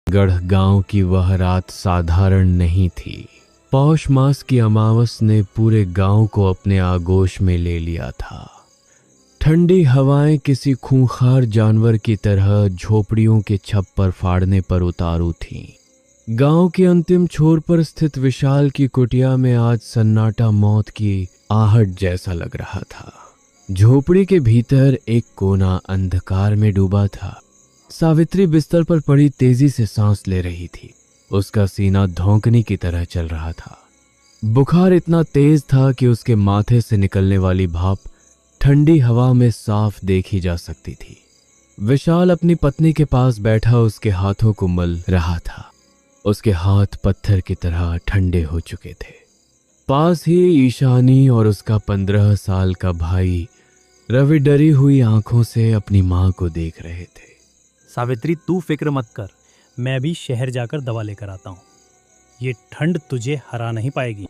गढ़ गांव की वह रात साधारण नहीं थी। पौष मास की अमावस ने पूरे गांव को अपने आगोश में ले लिया था। ठंडी हवाएं किसी खूंखार जानवर की तरह झोपड़ियों के छप्पर फाड़ने पर उतारू थीं। गांव के अंतिम छोर पर स्थित विशाल की कुटिया में आज सन्नाटा मौत की आहट जैसा लग रहा था। झोपड़ी के भीतर एक कोना अंधकार में डूबा था। सावित्री बिस्तर पर पड़ी तेजी से सांस ले रही थी। उसका सीना धौंकनी की तरह चल रहा था। बुखार इतना तेज था कि उसके माथे से निकलने वाली भाप ठंडी हवा में साफ देखी जा सकती थी। विशाल अपनी पत्नी के पास बैठा उसके हाथों को मल रहा था। उसके हाथ पत्थर की तरह ठंडे हो चुके थे। पास ही ईशानी और उसका 15 साल का भाई रवि डरी हुई आंखों से अपनी मां को देख रहे थे। सावित्री, तू फिक्र मत कर, मैं भी शहर जाकर दवा लेकर आता हूँ। ये ठंड तुझे हरा नहीं पाएगी।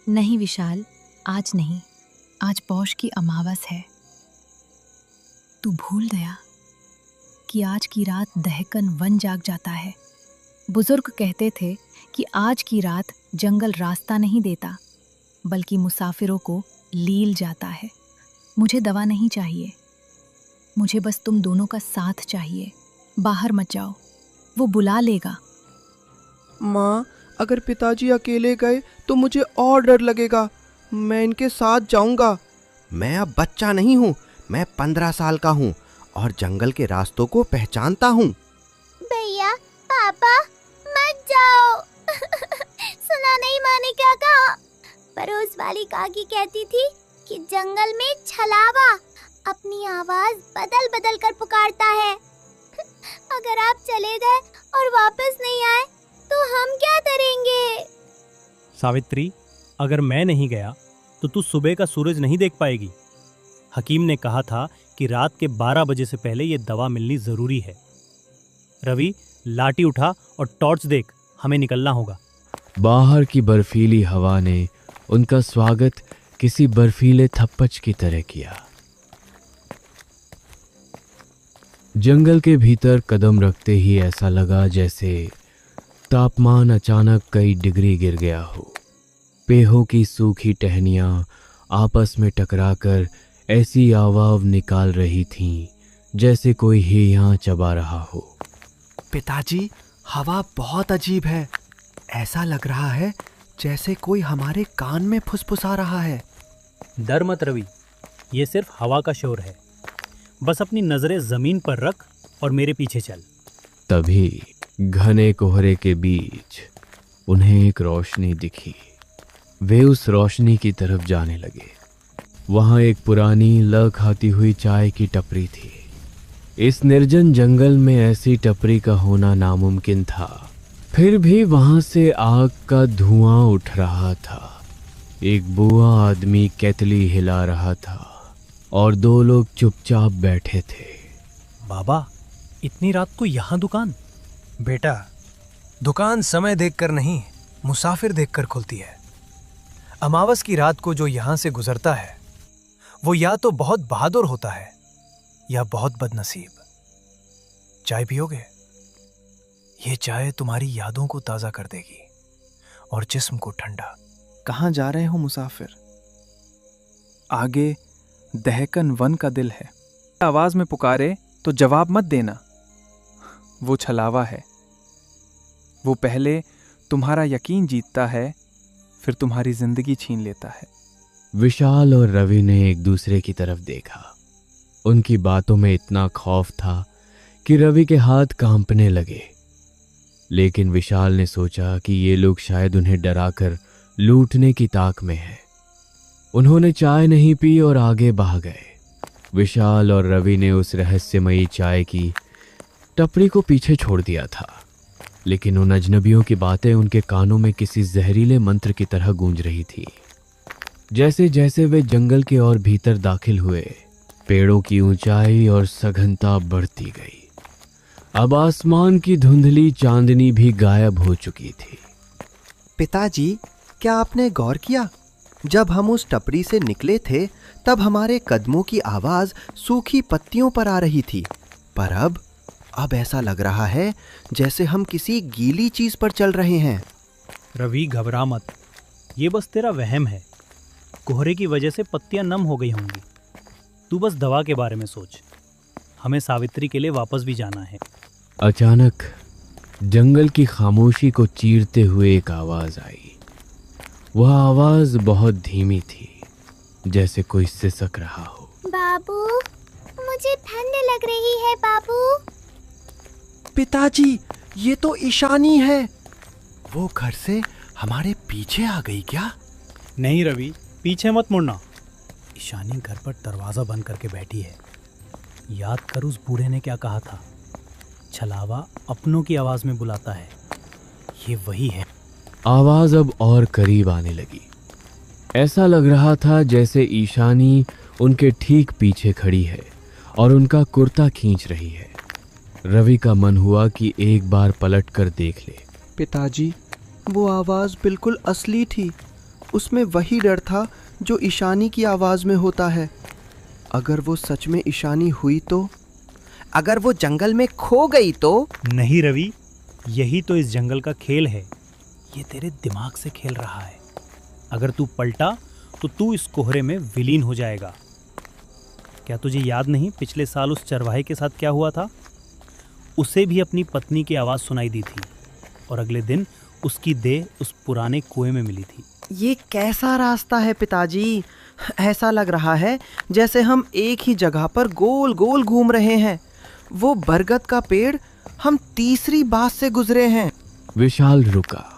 नहीं विशाल, आज नहीं। आज पौष की अमावस है। तू भूल गया कि आज की रात दहकन वन जाग जाता है। बुजुर्ग कहते थे कि आज की रात जंगल रास्ता नहीं देता, बल्कि मुसाफिरों को लील जाता है। मुझे दवा नहीं चाहिए, मुझे बस तुम दोनों का साथ चाहिए। बाहर मत जाओ, वो बुला लेगा। माँ, अगर पिताजी अकेले गए तो मुझे और डर लगेगा। मैं इनके साथ जाऊंगा। मैं अब बच्चा नहीं हूँ, मैं 15 साल का हूँ और जंगल के रास्तों को पहचानता हूँ। भैया, पापा, मत जाओ। सुना नहीं माँ ने क्या कहा? पड़ोस वाली काकी कहती थी कि जंगल में छलावा अपनी आवाज बदल बदल कर पुकारता है। अगर आप चले गए और वापस नहीं आए तो हम क्या करेंगे? सावित्री, अगर मैं नहीं गया तो तू सुबह का सूरज नहीं देख पाएगी। हकीम ने कहा था कि रात के 12 बजे से पहले ये दवा मिलनी जरूरी है। रवि, लाठी उठा और टॉर्च देख, हमें निकलना होगा। बाहर की बर्फीली हवा ने उनका स्वागत किसी बर्फीले थप्पच की तरह किया। जंगल के भीतर कदम रखते ही ऐसा लगा जैसे तापमान अचानक कई डिग्री गिर गया हो। पेहों की सूखी टहनियां आपस में टकराकर ऐसी आवाज निकाल रही थीं जैसे कोई हियां चबा रहा हो। पिताजी, हवा बहुत अजीब है। ऐसा लग रहा है जैसे कोई हमारे कान में फुसफुसा रहा है। डर मत रवि, ये सिर्फ हवा का शोर है। बस अपनी नजरें जमीन पर रख और मेरे पीछे चल। तभी घने कोहरे के बीच उन्हें एक रोशनी दिखी। वे उस रोशनी की तरफ जाने लगे। वहां एक पुरानी ल खाती हुई चाय की टपरी थी। इस निर्जन जंगल में ऐसी टपरी का होना नामुमकिन था। फिर भी वहां से आग का धुआं उठ रहा था। एक बुआ आदमी केतली हिला रहा था और 2 लोग चुपचाप बैठे थे। बाबा, इतनी रात को यहाँ दुकान? बेटा, दुकान समय देखकर नहीं, मुसाफिर देखकर खुलती है। अमावस की रात को जो यहाँ से गुजरता है वो या तो बहुत बहादुर होता है या बहुत बदनसीब। चाय पियोगे? ये चाय तुम्हारी यादों को ताजा कर देगी और जिस्म को ठंडा। कहाँ जा रहे हो मुसाफिर? आगे दहकन वन का दिल है। आवाज में पुकारे तो जवाब मत देना। वो छलावा है। वो पहले तुम्हारा यकीन जीतता है, फिर तुम्हारी जिंदगी छीन लेता है। विशाल और रवि ने एक दूसरे की तरफ देखा। उनकी बातों में इतना खौफ था कि रवि के हाथ कांपने लगे। लेकिन विशाल ने सोचा कि ये लोग शायद उन्हें डराकर लूटने की ताक में हैं। उन्होंने चाय नहीं पी और आगे बह गए। विशाल और रवि ने उस रहस्यमयी चाय की टपरी को पीछे छोड़ दिया था, लेकिन उन अजनबियों की बातें उनके कानों में किसी जहरीले मंत्र की तरह गूंज रही थी। जैसे जैसे वे जंगल के और भीतर दाखिल हुए, पेड़ों की ऊंचाई और सघनता बढ़ती गई। अब आसमान की धुंधली चांदनी भी गायब हो चुकी थी। पिताजी, क्या आपने गौर किया? जब हम उस टपरी से निकले थे तब हमारे कदमों की आवाज सूखी पत्तियों पर आ रही थी, पर अब अब ऐसा लग रहा है जैसे हम किसी गीली चीज पर चल रहे हैं। रवि घबरा मत, ये बस तेरा वहम है। कोहरे की वजह से पत्तियां नम हो गई होंगी। तू बस दवा के बारे में सोच। हमें सावित्री के लिए वापस भी जाना है। अचानक जंगल की खामोशी को चीरते हुए एक आवाज आई। वह आवाज बहुत धीमी थी, जैसे कोई सिसक रहा हो। बाबू, मुझे ठंड लग रही है बाबू। पिताजी, ये तो ईशानी है। वो घर से हमारे पीछे आ गई क्या? नहीं रवि, पीछे मत मुड़ना। ईशानी घर पर दरवाजा बंद करके बैठी है। याद कर उस बूढ़े ने क्या कहा था, छलावा अपनों की आवाज में बुलाता है। ये वही है। आवाज अब और करीब आने लगी। ऐसा लग रहा था जैसे ईशानी उनके ठीक पीछे खड़ी है और उनका कुर्ता खींच रही है। रवि का मन हुआ कि एक बार पलट कर देख ले। पिताजी, वो आवाज बिल्कुल असली थी। उसमें वही डर था जो ईशानी की आवाज में होता है। अगर वो सच में ईशानी हुई तो? अगर वो जंगल में खो गई तो? नहीं रवि, यही तो इस जंगल का खेल है। ये तेरे दिमाग से खेल रहा है। अगर तू पलटा तो तू इस कोहरे में विलीन हो जाएगा। क्या तुझे याद नहीं पिछले साल उस चरवाहे के साथ क्या हुआ था? उसे भी अपनी पत्नी की आवाज़ सुनाई दी थी और अगले दिन उसकी देह उस पुराने कुएं में मिली थी। ये कैसा रास्ता है पिताजी? ऐसा लग रहा है जैसे हम एक ही जगह पर गोल गोल घूम रहे हैं। वो बरगद का पेड़ हम तीसरी बात से गुजरे हैं। विशाल रुका।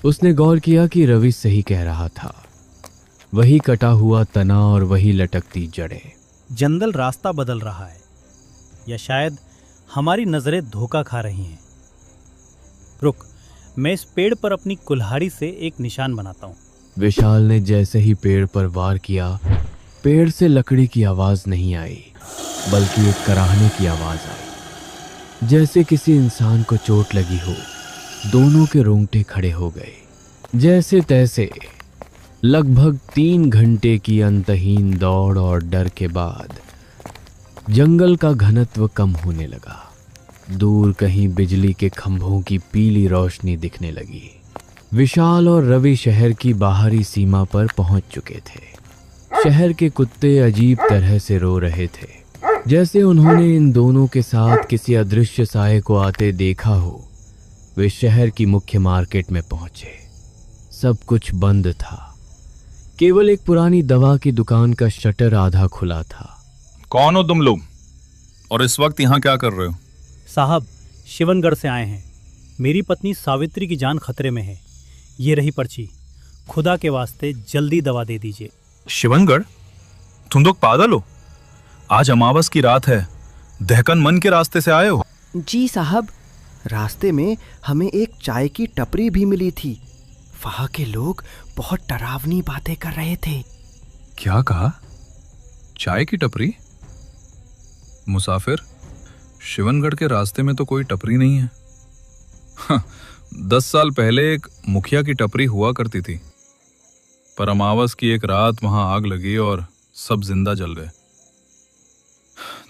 उसने गौर किया कि रवि सही कह रहा था। वही कटा हुआ तना और वही लटकती जड़ें। जंगल रास्ता बदल रहा है, या शायद हमारी नजरें धोखा खा रही हैं। रुक, मैं इस पेड़ पर अपनी कुल्हाड़ी से एक निशान बनाता हूँ। विशाल ने जैसे ही पेड़ पर वार किया, पेड़ से लकड़ी की आवाज नहीं आई, बल्कि एक कराहने की आवाज आई। जैसे किसी इंसान को चोट लगी हो। दोनों के रोंगटे खड़े हो गए। जैसे तैसे लगभग 3 घंटे की अंतहीन दौड़ और डर के बाद जंगल का घनत्व कम होने लगा। दूर कहीं बिजली के खंभों की पीली रोशनी दिखने लगी। विशाल और रवि शहर की बाहरी सीमा पर पहुंच चुके थे। शहर के कुत्ते अजीब तरह से रो रहे थे, जैसे उन्होंने इन दोनों के साथ किसी अदृश्य साए को आते देखा हो। वे शहर की मुख्य मार्केट में पहुंचे। सब कुछ बंद था। केवल एक पुरानी दवा की दुकान का शटर आधा खुला था। कौन हो तुम लोग और इस वक्त यहाँ क्या कर रहे हो? साहब, शिवनगढ़ से आए हैं। मेरी पत्नी सावित्री की जान खतरे में है। ये रही पर्ची। खुदा के वास्ते जल्दी दवा दे दीजिए। शिवनगढ़? तुम लोग पागल हो? आज अमावस की रात है। दहकन मन के रास्ते से आए हो? जी साहब, रास्ते में हमें एक चाय की टपरी भी मिली थी। वहां के लोग बहुत डरावनी बातें कर रहे थे। क्या कहा? चाय की टपरी? मुसाफिर, शिवनगढ़ के रास्ते में तो कोई टपरी नहीं है। 10 साल पहले एक मुखिया की टपरी हुआ करती थी, पर अमावस की एक रात वहां आग लगी और सब जिंदा जल गए।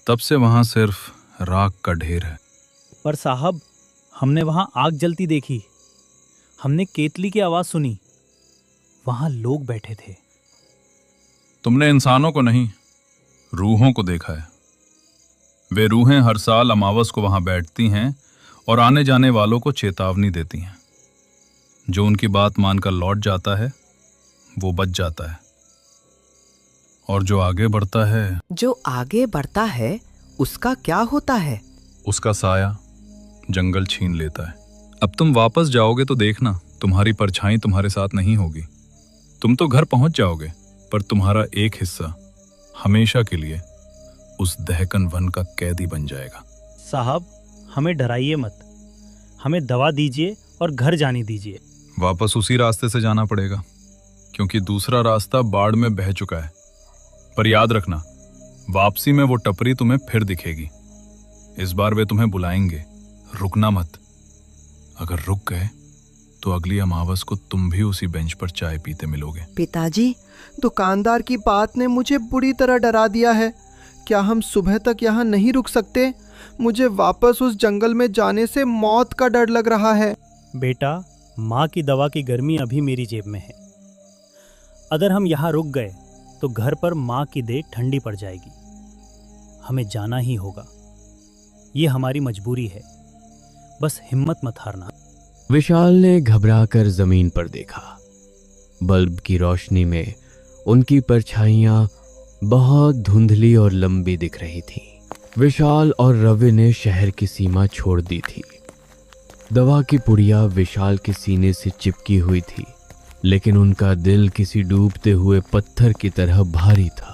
तब से वहां सिर्फ राख का ढेर है। पर साहब, हमने वहां आग जलती देखी। हमने केतली की आवाज सुनी। वहां लोग बैठे थे। तुमने इंसानों को नहीं, रूहों को देखा है। वे रूहें हर साल अमावस को वहां बैठती हैं और आने जाने वालों को चेतावनी देती हैं। जो उनकी बात मानकर लौट जाता है वो बच जाता है, और जो आगे बढ़ता है उसका क्या होता है? उसका साया जंगल छीन लेता है। अब तुम वापस जाओगे तो देखना, तुम्हारी परछाई तुम्हारे साथ नहीं होगी। तुम तो घर पहुंच जाओगे, पर तुम्हारा एक हिस्सा हमेशा के लिए उस दहकन वन का कैदी बन जाएगा। साहब, हमें डराइए मत। हमें दवा दीजिए और घर जाने दीजिए। वापस उसी रास्ते से जाना पड़ेगा, क्योंकि दूसरा रास्ता बाढ़ में बह चुका है। पर याद रखना, वापसी में वो टपरी तुम्हें फिर दिखेगी। इस बार वे तुम्हें बुलाएंगे, रुकना मत। अगर रुक गए तो अगली अमावस को तुम भी उसी बेंच पर चाय पीते मिलोगे। पिताजी, दुकानदार की बात ने मुझे बुरी तरह डरा दिया है। क्या हम सुबह तक यहाँ नहीं रुक सकते? मुझे वापस उस जंगल में जाने से मौत का डर लग रहा है। बेटा, माँ की दवा की गर्मी अभी मेरी जेब में है। अगर हम यहाँ रुक गए तो घर पर माँ की देह ठंडी पड़ जाएगी। हमें जाना ही होगा, ये हमारी मजबूरी है। बस हिम्मत मत हारना। विशाल ने घबराकर जमीन पर देखा। बल्ब की रोशनी में उनकी परछाइयां बहुत धुंधली और लंबी दिख रही थीं। विशाल और रवि ने शहर की सीमा छोड़ दी थी। दवा की पुड़िया विशाल के सीने से चिपकी हुई थी, लेकिन उनका दिल किसी डूबते हुए पत्थर की तरह भारी था।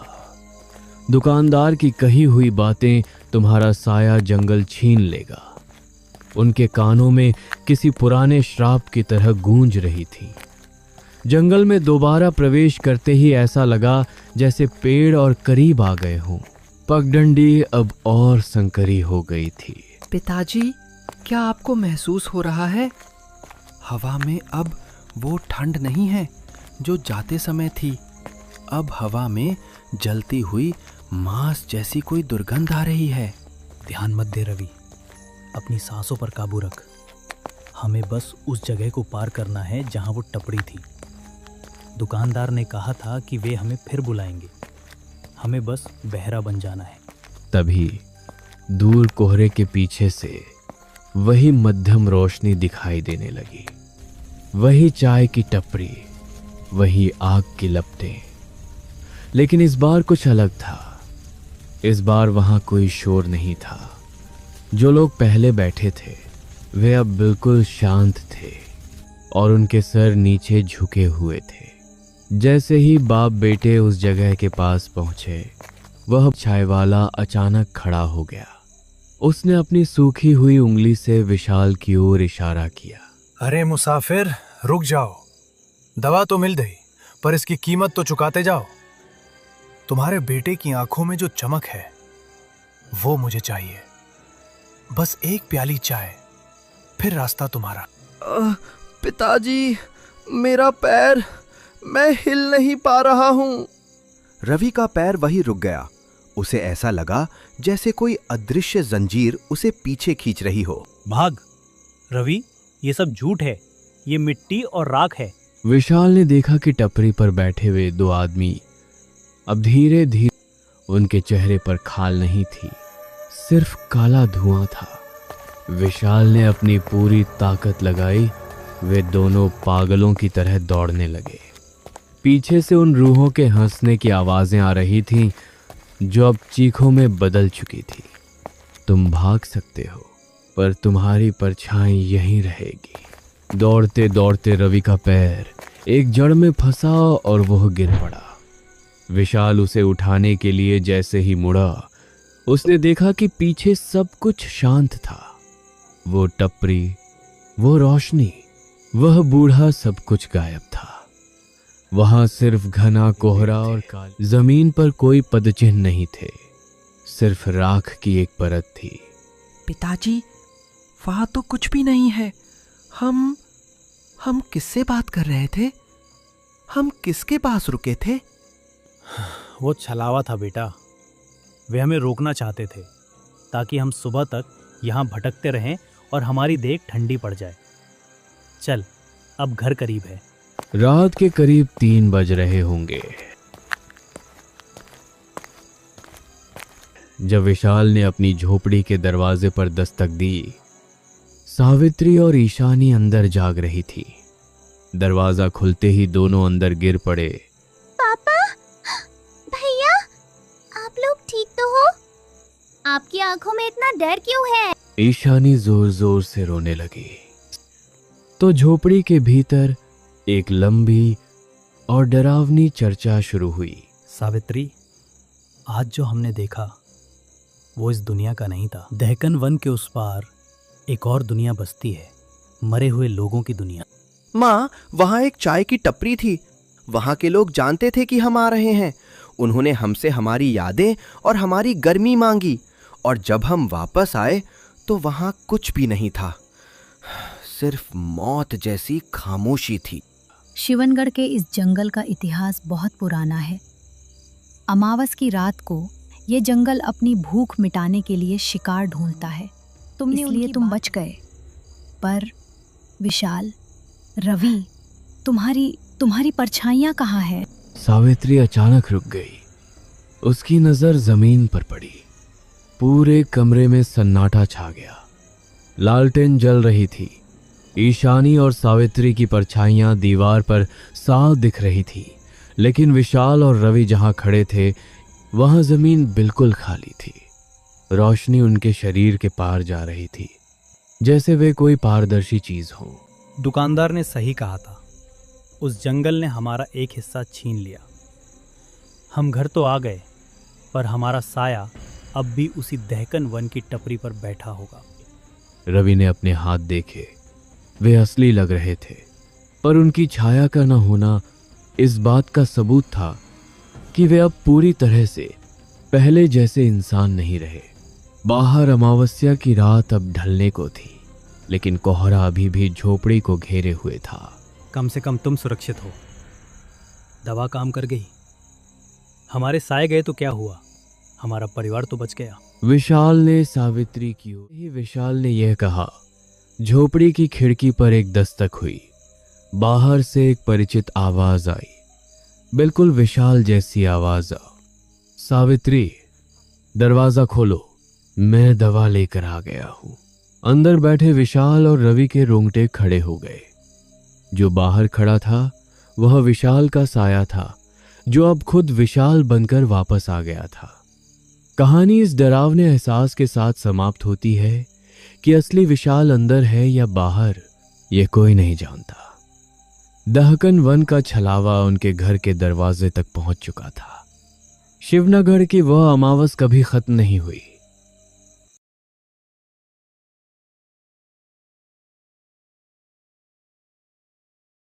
दुकानदार की कही हुई बातें तुम्हारा साया जंगल छीन लेगा, उनके कानों में किसी पुराने श्राप की तरह गूंज रही थी। जंगल में दोबारा प्रवेश करते ही ऐसा लगा जैसे पेड़ और करीब आ गए हों। पगडंडी अब और संकरी हो गई थी। पिताजी, क्या आपको महसूस हो रहा है? हवा में अब वो ठंड नहीं है जो जाते समय थी। अब हवा में जलती हुई मांस जैसी कोई दुर्गंध आ रही है। ध्यान मत दे रवि, अपनी सांसों पर काबू रख। हमें बस उस जगह को पार करना है जहां वो टपरी थी। दुकानदार ने कहा था कि वे हमें फिर बुलाएंगे। हमें बस बहरा बन जाना है। तभी दूर कोहरे के पीछे से वही मध्यम रोशनी दिखाई देने लगी। वही चाय की टपरी, वही आग की लपटें। लेकिन इस बार कुछ अलग था। इस बार वहां कोई शोर नहीं था। जो लोग पहले बैठे थे वे अब बिल्कुल शांत थे और उनके सर नीचे झुके हुए थे। जैसे ही बाप बेटे उस जगह के पास पहुंचे, वह चाय वाला अचानक खड़ा हो गया। उसने अपनी सूखी हुई उंगली से विशाल की ओर इशारा किया। अरे मुसाफिर, रुक जाओ। दवा तो मिल गई, पर इसकी कीमत तो चुकाते जाओ। तुम्हारे बेटे की आंखों में जो चमक है वो मुझे चाहिए। बस एक प्याली चाय, फिर रास्ता तुम्हारा। पिताजी, मेरा पैर, मैं हिल नहीं पा रहा हूँ। रवि का पैर वहीं रुक गया। उसे ऐसा लगा जैसे कोई अदृश्य जंजीर उसे पीछे खींच रही हो। भाग रवि, ये सब झूठ है। ये मिट्टी और राख है। विशाल ने देखा कि टपरी पर बैठे हुए दो आदमी अब धीरे धीरे, उनके चेहरे पर खाल नहीं थी, सिर्फ काला धुआं था। विशाल ने अपनी पूरी ताकत लगाई। वे दोनों पागलों की तरह दौड़ने लगे। पीछे से उन रूहों के हंसने की आवाजें आ रही थीं जो अब चीखों में बदल चुकी थी। तुम भाग सकते हो, पर तुम्हारी परछाई यहीं रहेगी। दौड़ते दौड़ते रवि का पैर एक जड़ में फंसा और वह गिर पड़ा। विशाल उसे उठाने के लिए जैसे ही मुड़ा, उसने देखा कि पीछे सब कुछ शांत था। वो टपरी, वो रोशनी, वह बूढ़ा, सब कुछ गायब था। वहां सिर्फ घना कोहरा और काली जमीन पर कोई पदचिन्ह नहीं थे। सिर्फ राख की एक परत थी। पिताजी, वहां तो कुछ भी नहीं है। हम किससे बात कर रहे थे? हम किसके पास रुके थे? वो छलावा था बेटा। वे हमें रोकना चाहते थे ताकि हम सुबह तक यहाँ भटकते रहें और हमारी देह ठंडी पड़ जाए। चल, अब घर करीब है। रात के करीब 3 बज रहे होंगे जब विशाल ने अपनी झोपड़ी के दरवाजे पर दस्तक दी। सावित्री और ईशानी अंदर जाग रही थी। दरवाजा खुलते ही दोनों अंदर गिर पड़े। पापा, भैया, आप लोग ठीक तो हो? आपकी आंखों में इतना डर क्यों है? ईशानी जोर जोर से रोने लगी। तो झोपड़ी के भीतर एक लंबी और डरावनी चर्चा शुरू हुई। सावित्री, आज जो हमने देखा वो इस दुनिया का नहीं था। दहकन वन के उस पार एक और दुनिया बसती है, मरे हुए लोगों की दुनिया। माँ, वहाँ एक चाय की टपरी थी। वहाँ के लोग जानते थे कि हम आ रहे हैं। उन्होंने हमसे हमारी यादें और हमारी गर्मी मांगी, और जब हम वापस आए तो वहाँ कुछ भी नहीं था। सिर्फ मौत जैसी खामोशी थी। शिवनगढ़ के इस जंगल का इतिहास बहुत पुराना है। अमावस की रात को ये जंगल अपनी भूख मिटाने के लिए शिकार ढूंढता है, इसलिए तुम बच गए। पर विशाल, रवि, तुम्हारी परछाइयां कहाँ है? सावित्री अचानक रुक गई। उसकी नजर जमीन पर पड़ी। पूरे कमरे में सन्नाटा छा गया। लालटेन जल रही थी। ईशानी और सावित्री की परछाइयां दीवार पर साफ दिख रही थी, लेकिन विशाल और रवि जहां खड़े थे वहां जमीन बिल्कुल खाली थी। रोशनी उनके शरीर के पार जा रही थी, जैसे वे कोई पारदर्शी चीज हो। दुकानदार ने सही कहा था, उस जंगल ने हमारा एक हिस्सा छीन लिया। हम घर तो आ गए, पर हमारा साया अब भी उसी दहकन वन की टपरी पर बैठा होगा। रवि ने अपने हाथ देखे। वे असली लग रहे थे, पर उनकी छाया का न होना इस बात का सबूत था कि वे अब पूरी तरह से पहले जैसे इंसान नहीं रहे। बाहर अमावस्या की रात अब ढलने को थी, लेकिन कोहरा अभी भी झोपड़ी को घेरे हुए था। कम से कम तुम सुरक्षित हो। दवा काम कर गई। हमारे साए गए तो क्या हुआ, हमारा परिवार तो बच गया। विशाल ने सावित्री की ओर ही विशाल ने यह कहा। झोपड़ी की खिड़की पर एक दस्तक हुई। बाहर से एक परिचित आवाज आई, बिल्कुल विशाल जैसी आवाज। सावित्री, दरवाजा खोलो, मैं दवा लेकर आ गया हूं। अंदर बैठे विशाल और रवि के रोंगटे खड़े हो गए। जो बाहर खड़ा था वह विशाल का साया था, जो अब खुद विशाल बनकर वापस आ गया था। कहानी इस डरावने एहसास के साथ समाप्त होती है कि असली विशाल अंदर है या बाहर, यह कोई नहीं जानता। दहकन वन का छलावा उनके घर के दरवाजे तक पहुंच चुका था। शिवनगढ़ की वह अमावस कभी खत्म नहीं हुई।